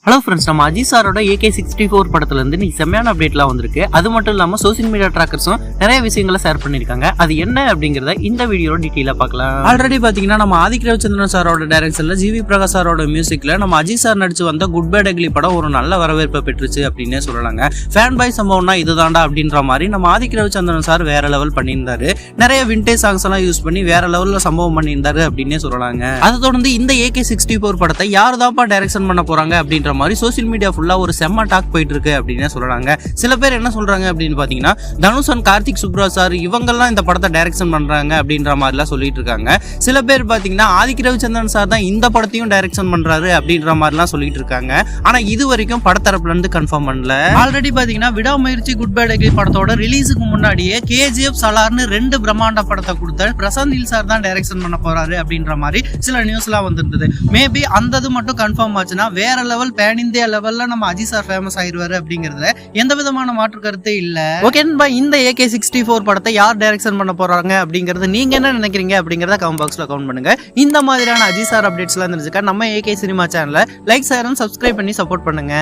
Hello friends, நம்ம அஜித் சாரோட AK64 படத்துல இருந்து நீ செம்மையான அப்டேட்லாம் வந்திருக்கு. அது மட்டும் இல்லாம சோசியல் மீடியா ட்ராக்கர்ஸும் நிறைய விஷயங்களை ஷேர் பண்ணிருக்காங்க. அது என்ன அப்படிங்கறத இந்த வீடியோல டீடைலா பார்க்கலாம். ஆல்ரெடி பாத்தீங்கன்னா நம்ம ஆதிக் ரவிச்சந்திரன் சாரோட டைரக்ஷன்ல ஜிவி பிரகாஷ் சாரோட மியூசிக்ல நம்ம அஜித் சார் நடிச்சு வந்த குட் பேட் அக்லி படம் ஒரு நல்ல வரவேற்பை பெற்றுச்சு அப்படின்னே சொல்லலாங்க. ஃபேன் பாய் சம்பவம்னா இதுதான்டா அப்படின்ற மாதிரி நம்ம ஆதிக் ரவிச்சந்திரன் சார் வேற லெவல் பண்ணியிருந்தாரு. நிறைய விண்டேஜ் சாங்ஸ் எல்லாம் யூஸ் பண்ணி வேற லெவல்ல சம்பவம் பண்ணியிருந்தாரு அப்படின்னே சொல்லலாங்க. அதை தொடர்ந்து இந்த AK64 படத்தை யார் தான்ப்பா டைரக்ஷன் பண்ண போறாங்க அப்படின்ற மாதிரி சோசியல் மீடியா ஃபுல்லா ஒரு செம்ம டாக் போயிட்டு இருக்கு அப்படின்னு சொல்லலாங்க. சில பேர் என்ன சொல்றாங்க அப்படின்னு பாத்தீங்கன்னா, தனுஷ் அண்ட் கார்த்திக் சுப்ராஜ் சார் இவங்கெல்லாம் இந்த படத்தை டைரக்ஷன் பண்றாங்க அப்படின்ற மாதிரிலாம் சொல்லிட்டு இருக்காங்க. சில பேர் பாத்தீங்கன்னா ஆதிக் ரவிச்சந்திரன் சார் தான் இந்த படத்தையும் டைரக்ஷன் பண்றாரு அப்படின்ற மாதிரிலாம் சொல்லிட்டு இருக்காங்க. ஆனா இது வரைக்கும் படத்தரப்புல இருந்து கன்ஃபார்ம் பண்ணல. ஆல்ரெடி பாத்தீங்கன்னா விடாமுயற்சி குட் பேட் அக்லி படத்தோட ரிலீஸுக்கு முன்னாடியே KGF சலார்னு 2 பிரம்மாண்ட படத்தை கொடுத்த பிரசாந்த் நீல் சார் தான் டைரக்ஷன் பண்ண போறாரு அப்படின்ற மாதிரி சில நியூஸ்லாம் வந்திருந்தது. மேபி அந்த இது மட்டும் கன்ஃபார்ம் ஆச்சுன்னா வேற லெவல் பேன் இந்தியா லெவல்ல நம்ம அஜித் சார் ஃபேமஸ் ஆயிருவாரு அப்படிங்கறதுல எந்த விதமான மாற்று கருத்து இல்ல. ஓகேன்பா, இந்த AK64 படத்தை யார் டைரக்ஷன் பண்ண போறாங்க அப்படிங்கறது நீங்க என்ன நினைக்கிறீங்க அப்படிங்கறத கமெண்ட் பாக்ஸ்ல கமெண்ட் பண்ணுங்க. இந்த மாதிரியான அஜித் சார் அப்டேட்ஸ்லாம் தெரிஞ்சுக்க நம்ம AK சினிமா சேனலை லைக், ஷேர் அண்ட் சப்ஸ்கிரைப் பண்ணி சப்போர்ட் பண்ணுங்க.